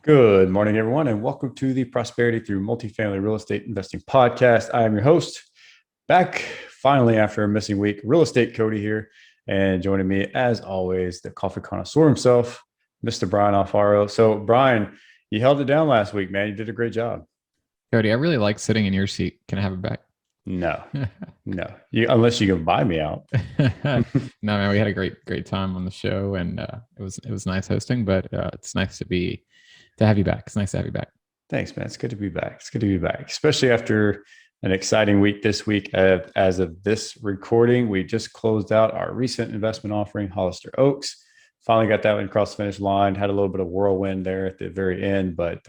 Good morning, everyone, and welcome to the Prosperity Through Multifamily Real Estate Investing Podcast. I am your host, back finally after a missing week. Real estate Cody here, and joining me, as always, the coffee connoisseur himself, Mr. Brian Alfaro. So, Brian, you held it down last week, man. You did a great job. Cody, I really like sitting in your seat. Can I have it back? No, no, unless you can buy me out. No, man, we had a great time on the show, and it was nice hosting. But it's nice to have you back. It's nice to have you back. Thanks, man. It's good to be back. It's good to be back, especially after an exciting week this week. As of this recording, we just closed out our recent investment offering, Hollister Oaks. Finally got that one across the finish line. Had a little bit of whirlwind there at the very end, but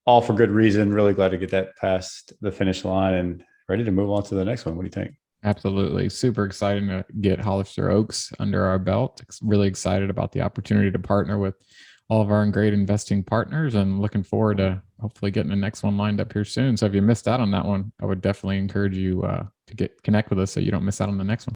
all for good reason. Really glad to get that past the finish line and ready to move on to the next one. What do you think? Absolutely, super excited to get Hollister Oaks under our belt. Really excited about the opportunity to partner with all of our great investing partners, and looking forward to hopefully getting the next one lined up here soon. So if you missed out on that one, I would definitely encourage you to connect with us so you don't miss out on the next one.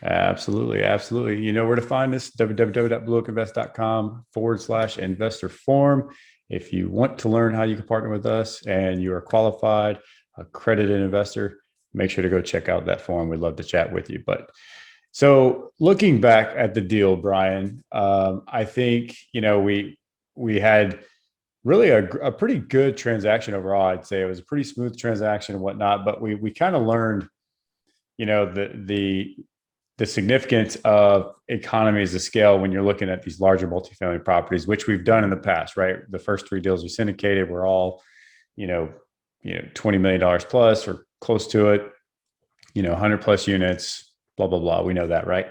Absolutely. Absolutely. You know where to find us, www.blueoakinvest.com/investor form. If you want to learn how you can partner with us and you are qualified, accredited investor, make sure to go check out that form. We'd love to chat with you. But so looking back at the deal, Brian, I think, we had really a pretty good transaction overall. I'd say it was a pretty smooth transaction and whatnot, but we kind of learned, the significance of economies of scale when you're looking at these larger multifamily properties, which we've done in the past, right? The first three deals we syndicated were all, you know, $20 million plus or close to it, 100 plus units, blah, blah, blah. We know that, right?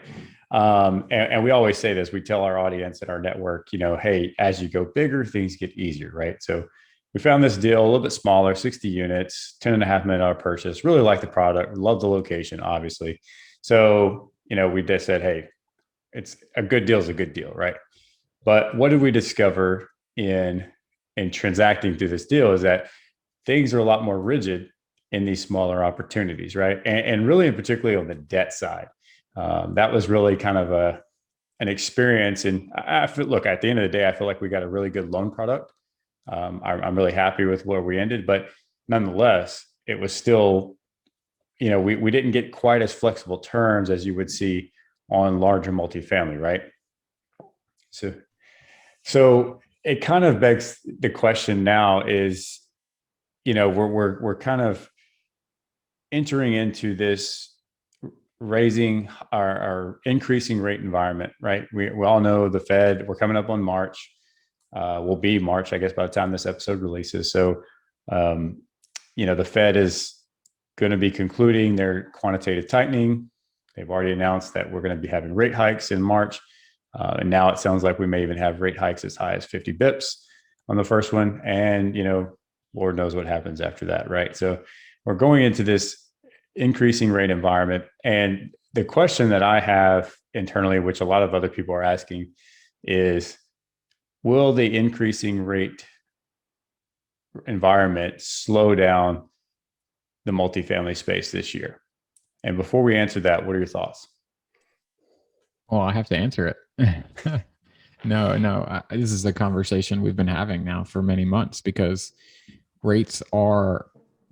And we always say this, we tell our audience and our network, hey, as you go bigger, things get easier, right? So we found this deal a little bit smaller, 60 units, $10.5 million purchase, really like the product, love the location, obviously. So, we just said, hey, it's a good deal is a good deal, right? But what did we discover in transacting through this deal is that things are a lot more rigid in these smaller opportunities, right? And really, in particularly on the debt side, that was really kind of an experience. And look, at the end of the day, I feel like we got a really good loan product. I'm really happy with where we ended, but nonetheless, it was still, we didn't get quite as flexible terms as you would see on larger multifamily, right? So it kind of begs the question now is, we're kind of entering into this raising our increasing rate environment, right? We all know the Fed, we're coming up on March, will be March, I guess, by the time this episode releases. So, the Fed is going to be concluding their quantitative tightening. They've already announced that we're going to be having rate hikes in March. And now it sounds like we may even have rate hikes as high as 50 bips on the first one. And, Lord knows what happens after that, right? So we're going into this increasing rate environment. And the question that I have internally, which a lot of other people are asking, is will the increasing rate environment slow down the multifamily space this year? And before we answer that, what are your thoughts? Well, I have to answer it. No. This is a conversation we've been having now for many months because rates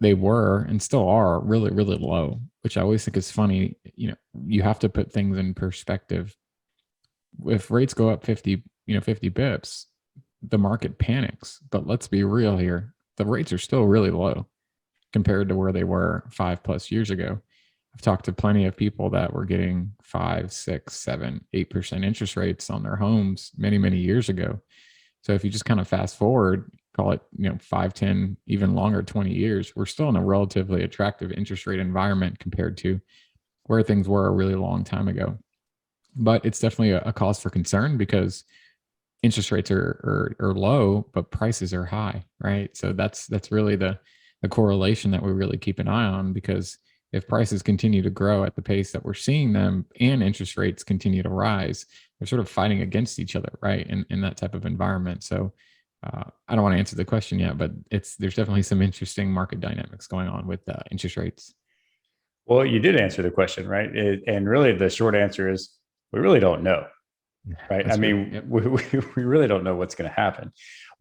they were and still are really, really low, which I always think is funny. You have to put things in perspective. If rates go up 50 bips, the market panics. But let's be real here. The rates are still really low compared to where they were 5+ years ago. I've talked to plenty of people that were getting 5, 6, 7, 8% interest rates on their homes many, many years ago. So if you just kind of fast forward, call it, 5, 10, even longer, 20 years, we're still in a relatively attractive interest rate environment compared to where things were a really long time ago. But it's definitely a cause for concern because interest rates are low, but prices are high, right? So that's really the correlation that we really keep an eye on, because if prices continue to grow at the pace that we're seeing them and interest rates continue to rise, they're sort of fighting against each other, right? In that type of environment. So I don't want to answer the question yet, but there's definitely some interesting market dynamics going on with interest rates. Well, you did answer the question, right? And really the short answer is we really don't know. right? I That's true. mean, Yep. we really don't know what's going to happen.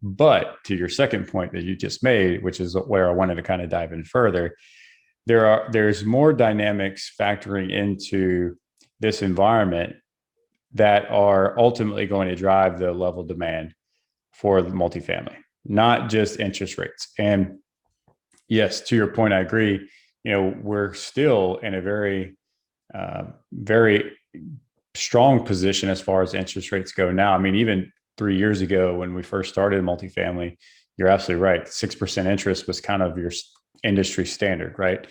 But to your second point that you just made, which is where I wanted to kind of dive in further, there's more dynamics factoring into this environment that are ultimately going to drive the level of demand for the multifamily, not just interest rates. And yes, to your point, I agree. We're still in a very strong position as far as interest rates go now. I mean, even 3 years ago when we first started multifamily, you're absolutely right. 6% interest was kind of your industry standard, right?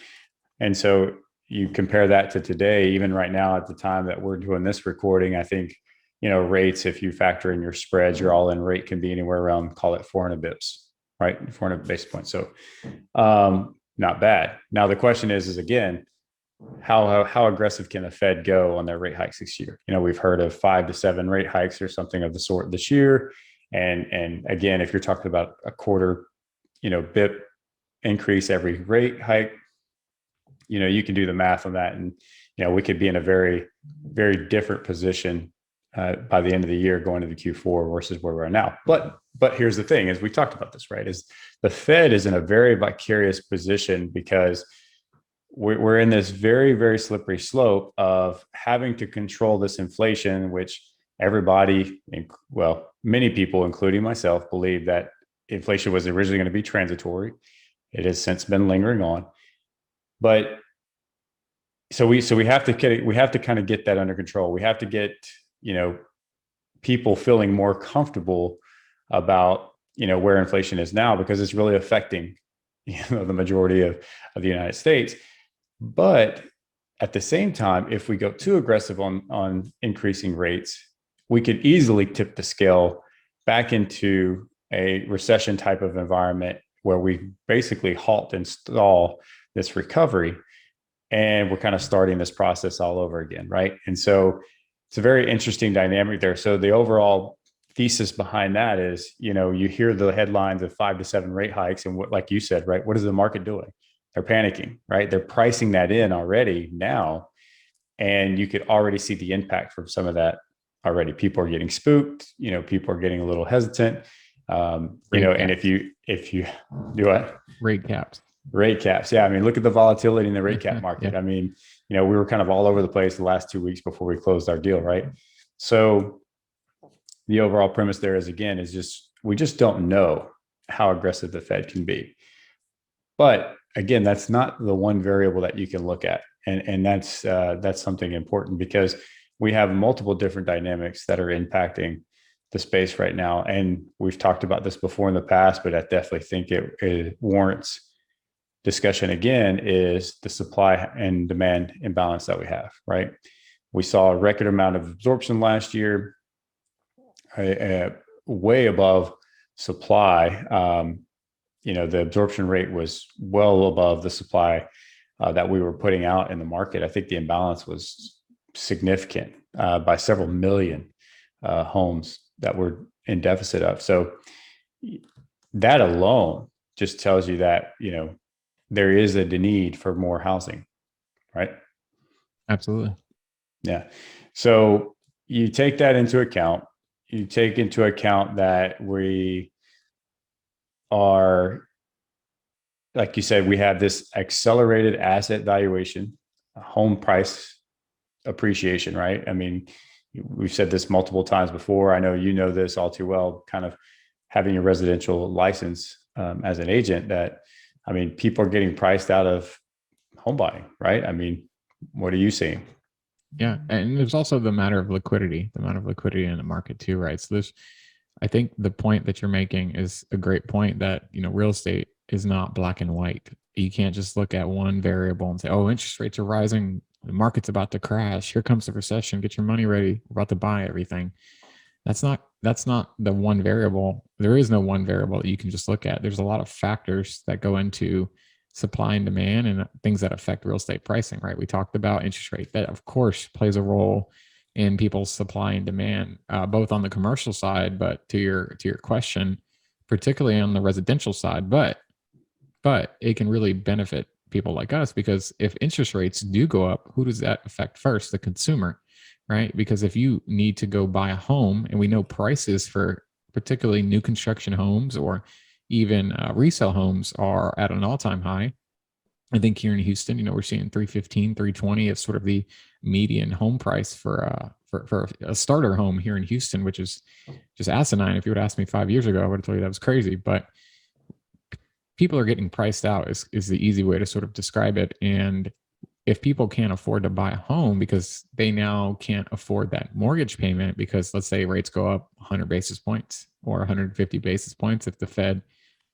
And so you compare that to today, even right now at the time that we're doing this recording, I think, rates, if you factor in your spreads, your all in rate can be anywhere around, call it 400 bips, right? 400 basis points. So not bad. Now, the question is again, how aggressive can the Fed go on their rate hikes this year? We've heard of 5 to 7 rate hikes or something of the sort this year. And again, if you're talking about a quarter, bip increase every rate hike, you can do the math on that. And, we could be in a very, very different position by the end of the year going into Q4 versus where we are now. But here's the thing, as we talked about this, right, is the Fed is in a very vicarious position because we're in this very, very slippery slope of having to control this inflation, which everybody, well, many people, including myself, believe that inflation was originally going to be transitory. It has since been lingering on. But so we have to kind of get that under control. We have to get, people feeling more comfortable about, where inflation is now, because it's really affecting, the majority of the United States. But at the same time, if we go too aggressive on increasing rates, we could easily tip the scale back into a recession type of environment where we basically halt and stall this recovery. And we're kind of starting this process all over again, right? And so it's a very interesting dynamic there. So the overall thesis behind that is, you hear the headlines of 5 to 7 rate hikes, and what, like you said, right, what is the market doing? They're panicking, right? They're pricing that in already now, and you could already see the impact from some of that already. People are getting spooked. People are getting a little hesitant. And if you do what? Rate caps. Rate caps. Yeah. I mean, look at the volatility in the rate cap market. Yeah. I mean, we were kind of all over the place the last 2 weeks before we closed our deal, right? So the overall premise there is just, we just don't know how aggressive the Fed can be. But again, that's not the one variable that you can look at. And that's something important, because we have multiple different dynamics that are impacting the space right now. And we've talked about this before in the past, but I definitely think it warrants discussion again, is the supply and demand imbalance that we have, right? We saw a record amount of absorption last year, way above supply. The absorption rate was well above the supply that we were putting out in the market. I think the imbalance was significant by several million homes that were in deficit of. So that alone just tells you that, there is a need for more housing, right? Absolutely. Yeah. So you take that into account. You take into account that we are, like you said, we have this accelerated asset valuation, home price appreciation, right? I mean, we've said this multiple times before. I know you know this all too well, kind of having a residential license as an agent, that, I mean, people are getting priced out of home buying, right? I mean, what are you seeing? Yeah. And there's also the matter of liquidity, the amount of liquidity in the market too, right? So I think the point that you're making is a great point, that, real estate is not black and white. You can't just look at one variable and say, oh, interest rates are rising, the market's about to crash, here comes the recession, get your money ready, we're about to buy everything. That's not the one variable. There is no one variable that you can just look at. There's a lot of factors that go into supply and demand and things that affect real estate pricing, right? We talked about interest rate. That, of course, plays a role in people's supply and demand, both on the commercial side, but to your question, particularly on the residential side. But it can really benefit people like us, because if interest rates do go up, who does that affect first? The consumer. right? Because if you need to go buy a home, and we know prices for particularly new construction homes or even resale homes are at an all-time high. I think here in Houston, we're seeing 315, 320 as sort of the median home price for a starter home here in Houston, which is just asinine. If you would ask me 5 years ago, I would have told you that was crazy. But people are getting priced out is the easy way to sort of describe it. And if people can't afford to buy a home because they now can't afford that mortgage payment, because let's say rates go up 100 basis points or 150 basis points, if the Fed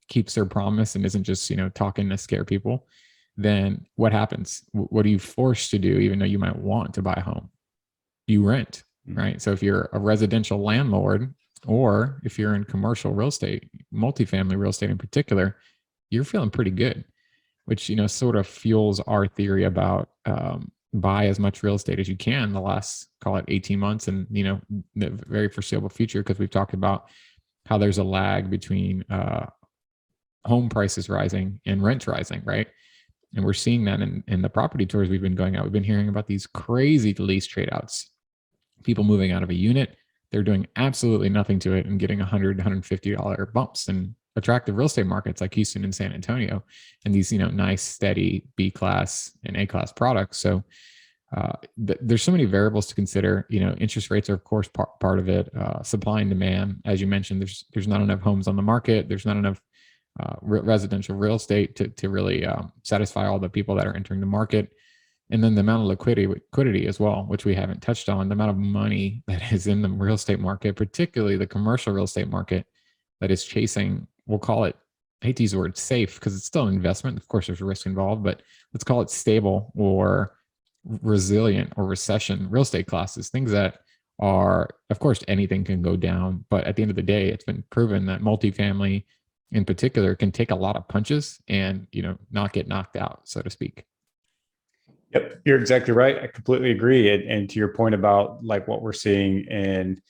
keeps their promise and isn't just talking to scare people, then what happens? What are you forced to do? Even though you might want to buy a home, you rent, right? So if you're a residential landlord, or if you're in commercial real estate, multifamily real estate in particular, you're feeling pretty good, which sort of fuels our theory about buy as much real estate as you can the last, call it 18 months, and the very foreseeable future, because we've talked about how there's a lag between home prices rising and rents rising, right? And we're seeing that in the property tours we've been going out. We've been hearing about these crazy lease trade outs, people moving out of a unit, they're doing absolutely nothing to it and getting $100, $150 bumps in attractive real estate markets like Houston and San Antonio, and these nice, steady B class and A class products. So there's so many variables to consider. Interest rates are of course part of it. Supply and demand, as you mentioned, there's not enough homes on the market. There's not enough residential real estate to really satisfy all the people that are entering the market. And then the amount of liquidity as well, which we haven't touched on, the amount of money that is in the real estate market, particularly the commercial real estate market, that is chasing, we'll call it, I hate to use the word safe because it's still an investment. Of course, there's risk involved, but let's call it stable or resilient or recession real estate classes, things that are, of course, anything can go down. But at the end of the day, it's been proven that multifamily in particular can take a lot of punches and, not get knocked out, so to speak. Yep, you're exactly right. I completely agree. And to your point about like what we're seeing in,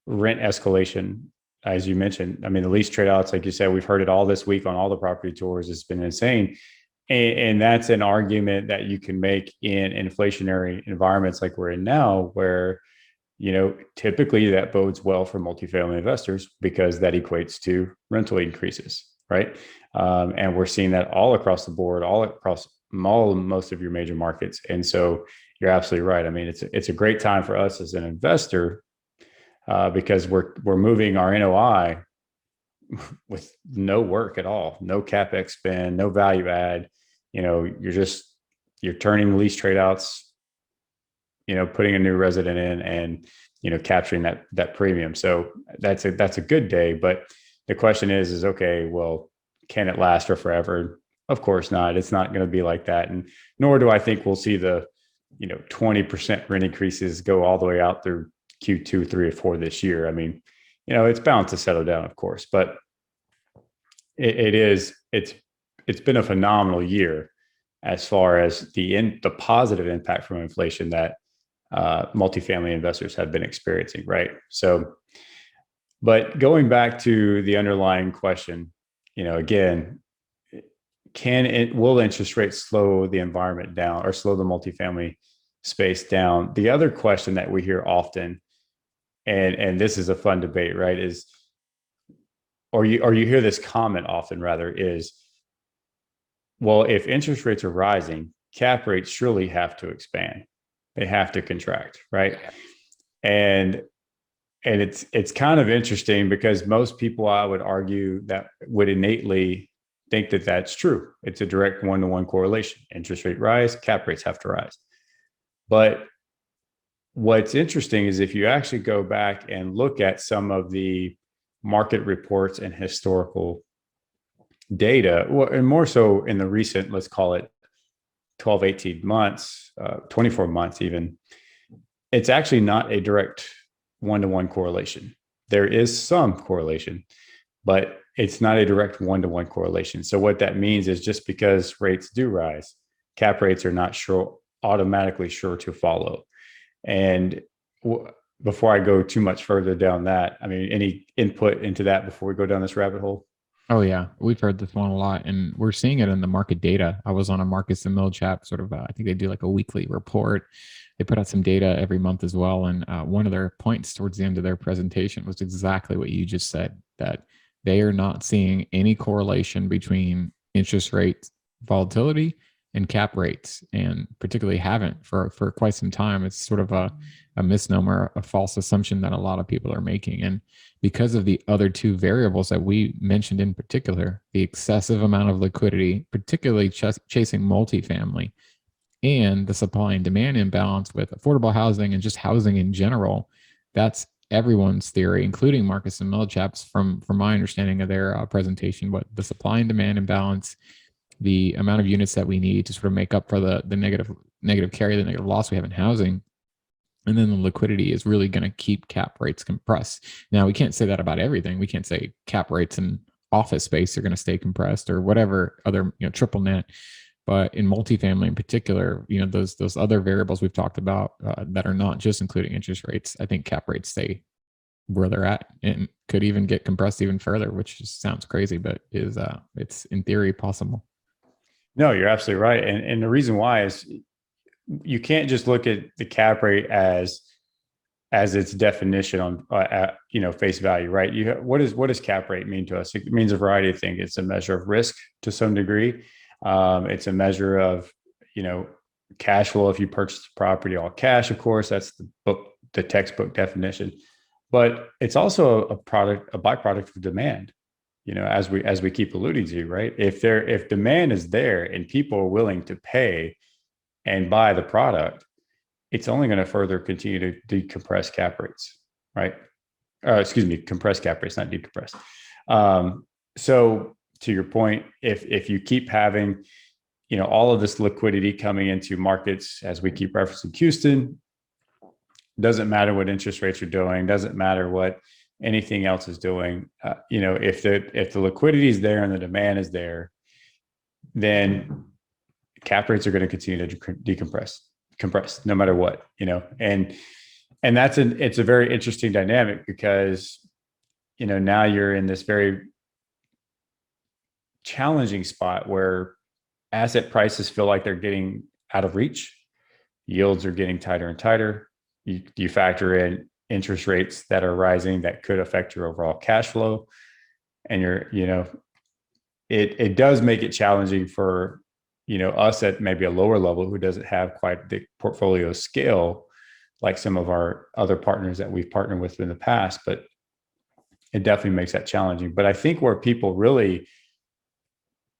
rent escalation, as you mentioned, I mean, the lease trade outs, like you said, we've heard it all this week on all the property tours. It's been insane. And that's an argument that you can make in inflationary environments like we're in now, where, typically that bodes well for multifamily investors because that equates to rental increases, right? And we're seeing that all across the board, all across most of your major markets. And so you're absolutely right. I mean, it's a great time for us as an investor because we're moving our NOI with no work at all, no capex spend, no value add. You're turning lease trade outs, putting a new resident in and capturing that premium. So that's a good day. But the question is okay, well, can it last for forever? Of course not. It's not going to be like that. And nor do I think we'll see the, 20% rent increases go all the way out through Q2, 3, or 4 this year. I mean, it's bound to settle down, of course, but it's been a phenomenal year as far as the positive impact from inflation that multifamily investors have been experiencing, right? So, but going back to the underlying question, again, will interest rates slow the environment down or slow the multifamily space down? The other question that we hear often, and this is a fun debate, right, is, or you hear this comment often rather, is, well, if interest rates are rising, cap rates surely have to expand. They have to contract, right? And it's kind of interesting because most people, I would argue, that would innately think that that's true. It's a direct one-to-one correlation. Interest rate rise, cap rates have to rise. But what's interesting is if you actually go back and look at some of the market reports and historical data, and more so in the recent, let's call it 12, 18 months, 24 months even, it's actually not a direct one-to-one correlation. There is some correlation, but it's not a direct one-to-one correlation. So what that means is just because rates do rise, cap rates are not automatically sure to follow. And before I go too much further down that, I mean, any input into that before we go down this rabbit hole? Oh yeah, we've heard this one a lot, and we're seeing it in the market data. I was on a Marcus and Millichap sort of. I think they do like a weekly report. They put out some data every month as well, and one of their points towards the end of their presentation was exactly what you just said, that they are not seeing any correlation between interest rate volatility and cap rates, and particularly haven't for quite some time. It's sort of a misnomer, a false assumption that a lot of people are making, and because of the other two variables that we mentioned in particular, the excessive amount of liquidity, particularly chasing multifamily, and the supply and demand imbalance with affordable housing and just housing in general. That's everyone's theory, including Marcus and Millichap's, from my understanding of their presentation. What the supply and demand imbalance, the amount of units that we need to sort of make up for the negative carry, the negative loss we have in housing, and then the liquidity is really going to keep cap rates compressed. Now, we can't say that about everything. We can't say cap rates in office space are going to stay compressed or whatever other, triple net. But in multifamily in particular, those other variables we've talked about that are not just including interest rates, I think cap rates stay where they're at and could even get compressed even further, which just sounds crazy, but is it's in theory possible. No, you're absolutely right. And the reason why is you can't just look at the cap rate as its definition on face value, right? What does cap rate mean to us? It means a variety of things. It's a measure of risk to some degree. It's a measure of cash flow. If you purchase the property all cash, of course, that's the textbook definition. But it's also a byproduct of demand. As we keep alluding to, right? If demand is there and people are willing to pay and buy the product, it's only going to further continue to decompress cap rates, right? Compress cap rates, not decompress. So to your point, if you keep having, all of this liquidity coming into markets, as we keep referencing Houston, doesn't matter what interest rates are doing, doesn't matter what anything else is doing. If the liquidity is there and the demand is there, then cap rates are going to continue to compress no matter what, and it's a very interesting dynamic because, now you're in this very challenging spot where asset prices feel like they're getting out of reach. Yields are getting tighter and tighter. You factor in interest rates that are rising that could affect your overall cash flow. And it does make it challenging for, us at maybe a lower level who doesn't have quite the portfolio scale like some of our other partners that we've partnered with in the past, but it definitely makes that challenging. But I think where people really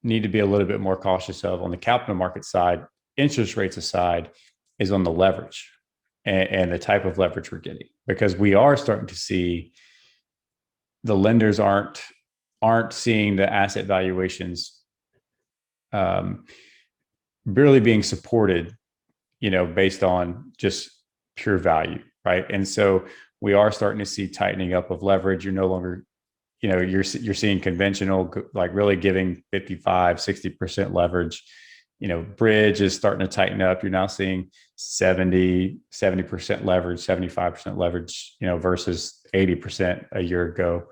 need to be a little bit more cautious of on the capital market side, interest rates aside, is on the leverage and the type of leverage we're getting, because we are starting to see the lenders aren't seeing the asset valuations really being supported, based on just pure value, right? And so we are starting to see tightening up of leverage. You're no longer, you're seeing conventional, like really giving 55, 60% leverage. Bridge is starting to tighten up. You're now seeing 70% leverage, 75% leverage, versus 80% a year ago.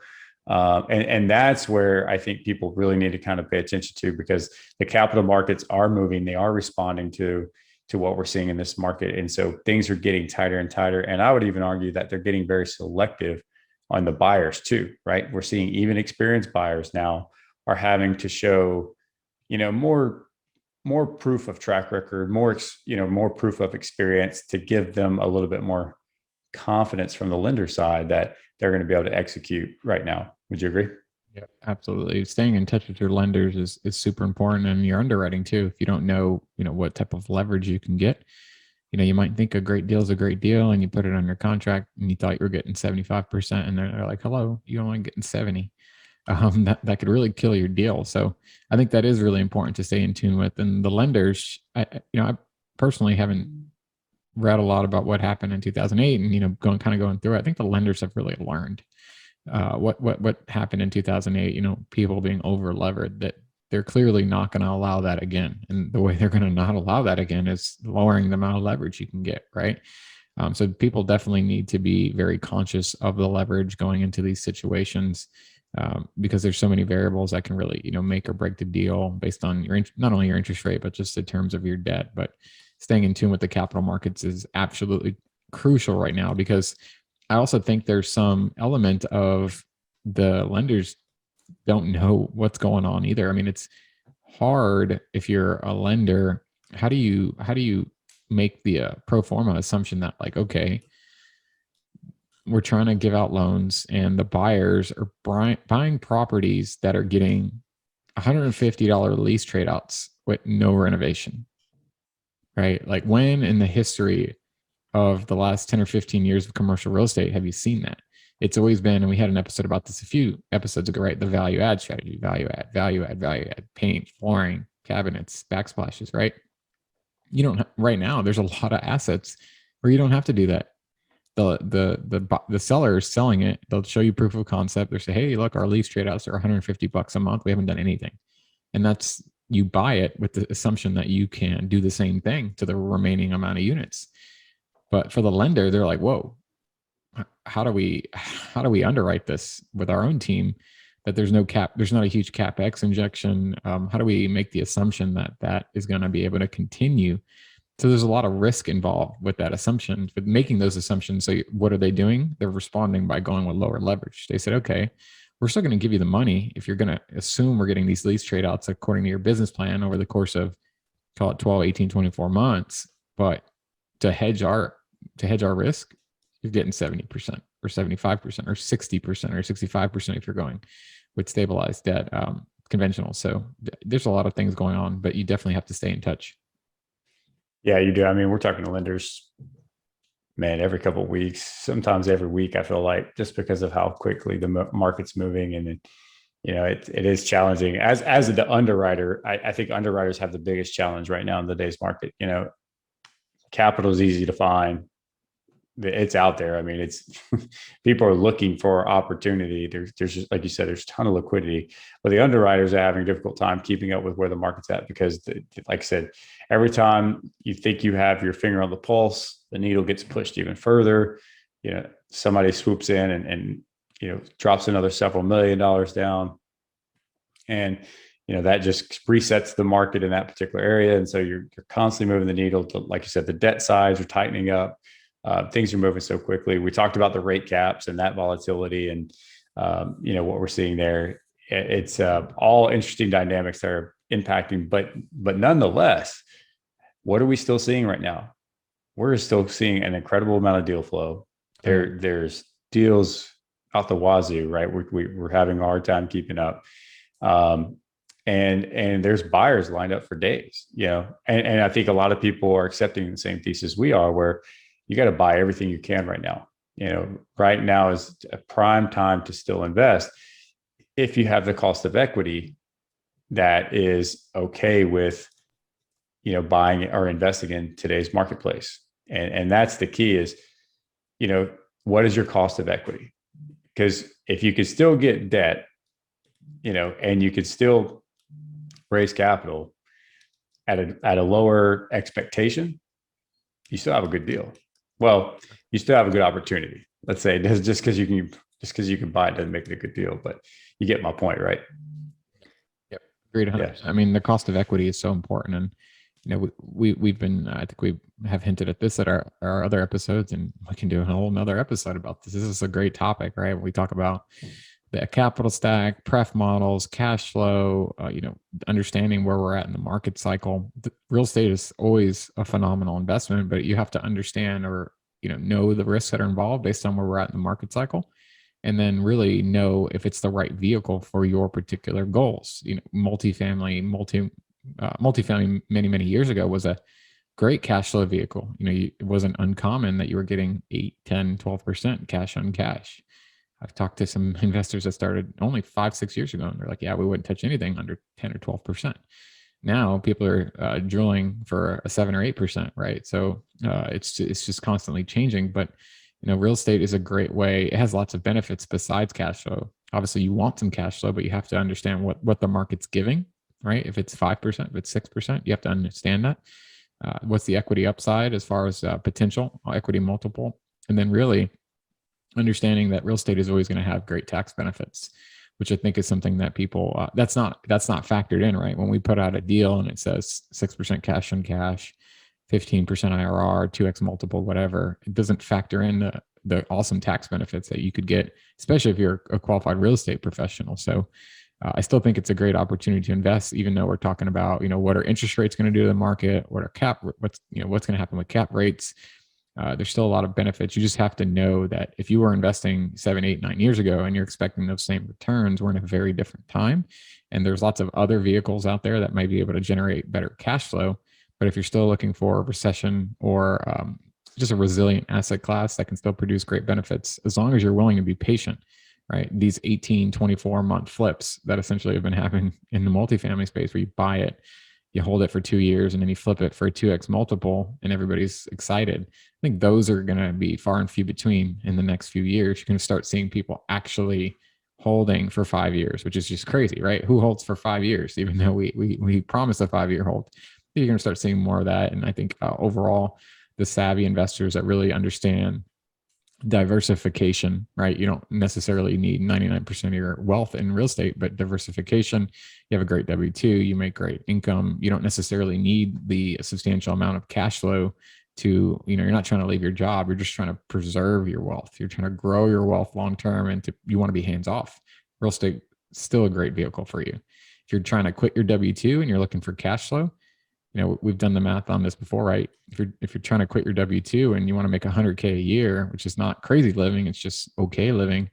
And that's where I think people really need to kind of pay attention to, because the capital markets are moving, they are responding to what we're seeing in this market. And so things are getting tighter and tighter. And I would even argue that they're getting very selective on the buyers too, right? We're seeing even experienced buyers now are having to show, more proof of track record, more proof of experience to give them a little bit more confidence from the lender side that they're going to be able to execute right now. Would you agree? Yeah, absolutely. Staying in touch with your lenders is super important, and your underwriting too. If you don't know, what type of leverage you can get, you might think a great deal is a great deal, and you put it on your contract, and you thought you were getting 75%, and they're like, "Hello, you only getting 70." That could really kill your deal. So I think that is really important to stay in tune with. And the lenders, I personally haven't read a lot about what happened in 2008, and going through it. I think the lenders have really learned what happened in 2008. People being over levered, that they're clearly not going to allow that again. And the way they're going to not allow that again is lowering the amount of leverage you can get, right? So people definitely need to be very conscious of the leverage going into these situations. because there's so many variables that can really, make or break the deal based on not only your interest rate, but just in terms of your debt. But staying in tune with the capital markets is absolutely crucial right now, because I also think there's some element of the lenders don't know what's going on either. I mean, it's hard if you're a lender. How do you make the pro forma assumption that, like, okay, we're trying to give out loans and the buyers are buying properties that are getting $150 lease trade outs with no renovation, right? Like, when in the history of the last 10 or 15 years of commercial real estate have you seen that? It's always been, and we had an episode about this a few episodes ago, right? The value add strategy, value add, paint, flooring, cabinets, backsplashes, right? You don't, right now, there's a lot of assets where you don't have to do that. The seller is selling it. They'll show you proof of concept. They say, hey, look, our lease trade outs are $150 a month. We haven't done anything. And that's, you buy it with the assumption that you can do the same thing to the remaining amount of units. But for the lender, they're like, whoa, how do we underwrite this with our own team, that there's not a huge CapEx injection? How do we make the assumption that that is going to be able to continue? So there's a lot of risk involved with that assumption, with making those assumptions. So what are they doing? They're responding by going with lower leverage. They said, okay, we're still going to give you the money if you're going to assume we're getting these lease trade outs according to your business plan over the course of, call it 12, 18, 24 months. But to hedge our risk, you're getting 70% or 75% or 60% or 65% if you're going with stabilized debt, conventional. So there's a lot of things going on, but you definitely have to stay in touch. Yeah, you do. I mean, we're talking to lenders, man, every couple of weeks, sometimes every week. I feel like, just because of how quickly the market's moving, and it is challenging. As the underwriter, I think underwriters have the biggest challenge right now in today's market. Capital is easy to find. It's out there. I mean, it's people are looking for opportunity. There's just, like you said, there's a ton of liquidity, but the underwriters are having a difficult time keeping up with where the market's at, because, like I said, every time you think you have your finger on the pulse, the needle gets pushed even further. Somebody swoops in and drops another several $1 million down, and that just resets the market in that particular area. And so you're constantly moving the needle to, like you said, the debt sides are tightening up. Things are moving so quickly. We talked about the rate caps and that volatility, and what we're seeing there. It's all interesting dynamics that are impacting, but nonetheless, what are we still seeing right now? We're still seeing an incredible amount of deal flow. There's deals out the wazoo, right? We're having a hard time keeping up, and there's buyers lined up for days. And I think a lot of people are accepting the same thesis we are, where you got to buy everything you can right now. Right now is a prime time to still invest if you have the cost of equity that is okay with, buying or investing in today's marketplace. And that's the key is, what is your cost of equity? Because if you could still get debt, and you could still raise capital at a lower expectation, you still have a good deal. Well, you still have a good opportunity. Let's say, just because you can buy it doesn't make it a good deal, but you get my point, right? Yep, agreed 100%. Yeah. I mean, the cost of equity is so important, and we've been, I think we have hinted at this at our other episodes, and we can do a whole another episode about this. This is a great topic, right? We talk about the capital stack, pref models, cash flow, understanding where we're at in the market cycle. The real estate is always a phenomenal investment, but you have to understand, or know the risks that are involved based on where we're at in the market cycle, and then really know if it's the right vehicle for your particular goals. Multifamily many years ago was a great cash flow vehicle. It wasn't uncommon that you were getting 8, 10, 12% cash on cash. I've talked to some investors that started only 5-6 years ago, and they're like, yeah, we wouldn't touch anything under 10 or 12%. Now people are drilling for a 7 or 8%, right? So it's just constantly changing. But real estate is a great way. It has lots of benefits besides cash flow. Obviously, you want some cash flow, but you have to understand what the market's giving, right? If it's 5%, if it's 6%, you have to understand that. What's the equity upside as far as potential equity multiple, and then really understanding that real estate is always going to have great tax benefits. which I think is something that people that's not factored in, right? When we put out a deal and it says 6% cash on cash, 15% IRR, 2x multiple, whatever, it doesn't factor in the awesome tax benefits that you could get, especially if you're a qualified real estate professional. So I still think it's a great opportunity to invest, even though we're talking about, what are interest rates going to do to the market? What's going to happen with cap rates? There's still a lot of benefits. You just have to know that if you were investing 7, 8, 9 years ago and you're expecting those same returns, we're in a very different time. And there's lots of other vehicles out there that might be able to generate better cash flow. But if you're still looking for a recession or just a resilient asset class that can still produce great benefits, as long as you're willing to be patient, right? These 18, 24-month flips that essentially have been happening in the multifamily space, where you buy it, you hold it for 2 years, and then you flip it for a 2x multiple and everybody's excited. I think those are going to be far and few between in the next few years. You're going to start seeing people actually holding for 5 years, which is just crazy, right? Who holds for 5 years, even though we promise a 5-year hold? You're going to start seeing more of that. And I think overall, the savvy investors that really understand diversification, right? You don't necessarily need 99% of your wealth in real estate, but diversification. You have a great W-2, you make great income. You don't necessarily need the substantial amount of cash flow to, you're not trying to leave your job. You're just trying to preserve your wealth. You're trying to grow your wealth long term, and you want to be hands off. Real estate is still a great vehicle for you. If you're trying to quit your W-2 and you're looking for cash flow, we've done the math on this before, right? If you're trying to quit your W-2 and you want to make $100K a year, which is not crazy living, it's just okay living,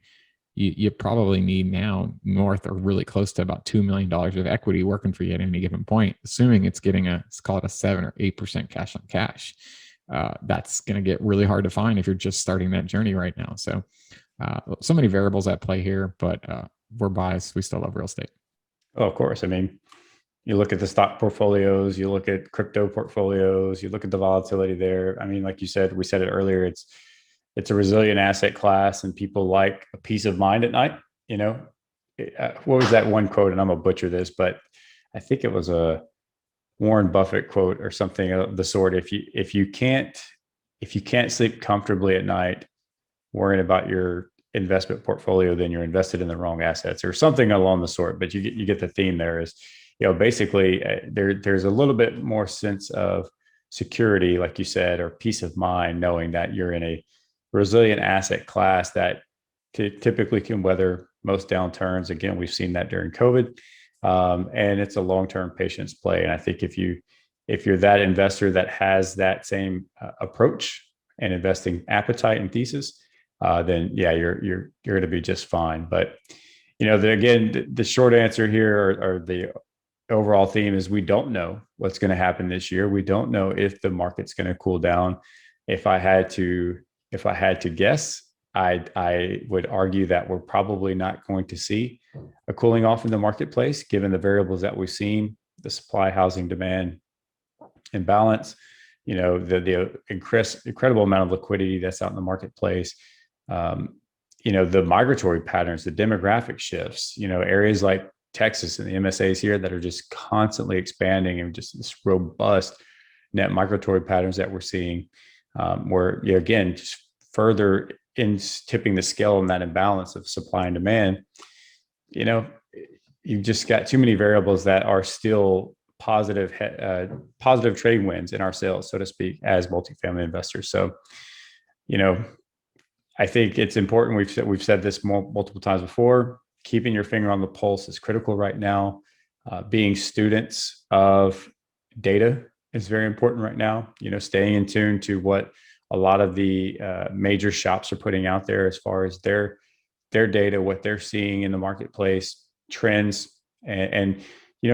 you probably need now north or really close to about $2 million of equity working for you at any given point, assuming it's getting let's call it a 7 or 8% cash on cash. That's going to get really hard to find if you're just starting that journey right now. So many variables at play here, but we're biased. We still love real estate. Oh, of course. I mean, you look at the stock portfolios, you look at crypto portfolios, you look at the volatility there. I mean, like you said, we said it earlier, it's a resilient asset class, and people like a peace of mind at night. What was that one quote? And I'm gonna butcher this, but I think it was a Warren Buffett quote or something of the sort. If you can't sleep comfortably at night worrying about your investment portfolio, then you're invested in the wrong assets, or something along the sort. But you get the theme there. Is basically there's a little bit more sense of security, like you said, or peace of mind, knowing that you're in a resilient asset class that typically can weather most downturns. Again, we've seen that during COVID, and it's a long-term patience play. And I think if you're that investor that has that same approach and investing appetite and thesis, then yeah, you're going to be just fine. But the short answer here, or the overall theme, is we don't know what's going to happen this year. We don't know if the market's going to cool down. If I had to guess, I would argue that we're probably not going to see a cooling off in the marketplace, given the variables that we've seen: the supply, housing, demand imbalance, the incredible amount of liquidity that's out in the marketplace, the migratory patterns, the demographic shifts, areas like Texas and the MSAs here that are just constantly expanding, and just this robust net migratory patterns that we're seeing, where again, just further in tipping the scale on that imbalance of supply and demand. You've just got too many variables that are still positive trading winds in our sales, so to speak, as multifamily investors. So, I think it's important. We've said this multiple times before. Keeping your finger on the pulse is critical right now. Being students of data is very important right now. Staying in tune to what a lot of the major shops are putting out there as far as their data, what they're seeing in the marketplace, trends, and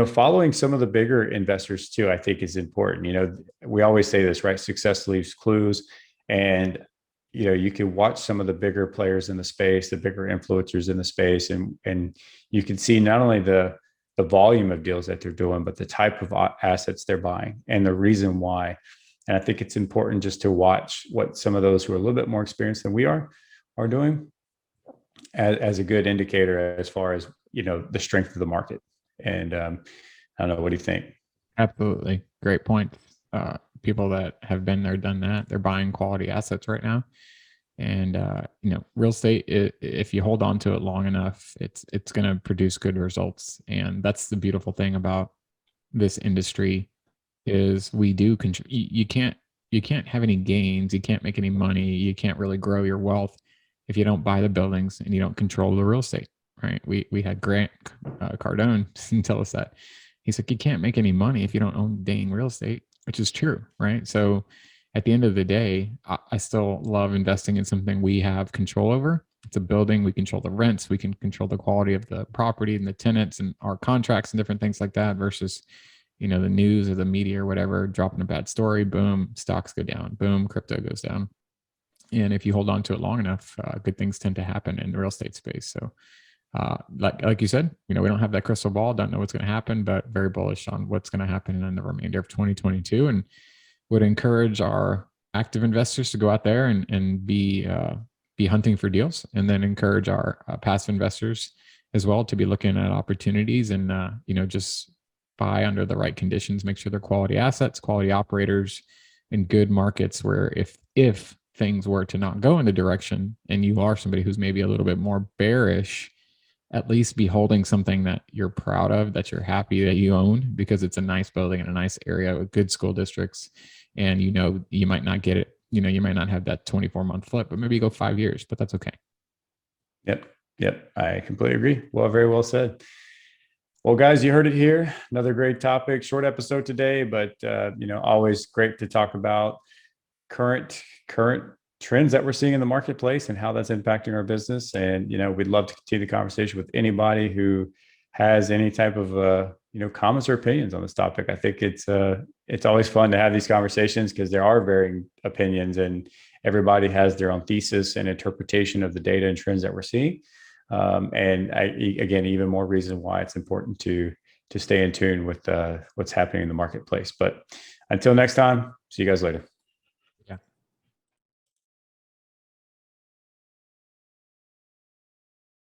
following some of the bigger investors too, I think is important. We always say this, right? Success leaves clues. And you can watch some of the bigger players in the space, the bigger influencers in the space, and you can see not only the volume of deals that they're doing, but the type of assets they're buying and the reason why. And I think it's important just to watch what some of those who are a little bit more experienced than we are doing as a good indicator as far as the strength of the market. And I don't know, what do you think? Absolutely. Great point. People that have been there, done that, they're buying quality assets right now. And real estate, if you hold on to it long enough, it's going to produce good results. And that's the beautiful thing about this industry is we do you can't have any gains, you can't make any money, you can't really grow your wealth if you don't buy the buildings and you don't control the real estate, right? We had Grant Cardone tell us that. He's like, you can't make any money if you don't own dang real estate, which is true, right? So at the end of the day, I still love investing in something we have control over. It's a building, we control the rents, we can control the quality of the property and the tenants and our contracts and different things like that versus the news or the media or whatever dropping a bad story, boom, stocks go down, boom, crypto goes down. And if you hold on to it long enough, good things tend to happen in the real estate space. So like you said, we don't have that crystal ball, don't know what's going to happen, but very bullish on what's going to happen in the remainder of 2022, and would encourage our active investors to go out there and be hunting for deals, and then encourage our passive investors as well to be looking at opportunities and just buy under the right conditions, make sure they're quality assets, quality operators in good markets where if things were to not go in the direction and you are somebody who's maybe a little bit more bearish, at least be holding something that you're proud of, that you're happy that you own, because it's a nice building in a nice area with good school districts. And you might not get it, you might not have that 24-month flip, but maybe you go 5 years, but that's okay. Yep. I completely agree. Well, very well said. Well, guys, you heard it here. Another great topic, short episode today, but always great to talk about current trends that we're seeing in the marketplace and how that's impacting our business. And we'd love to continue the conversation with anybody who has any type of comments or opinions on this topic. I think it's always fun to have these conversations because there are varying opinions and everybody has their own thesis and interpretation of the data and trends that we're seeing. Again, even more reason why it's important to stay in tune with what's happening in the marketplace. But until next time, see you guys later.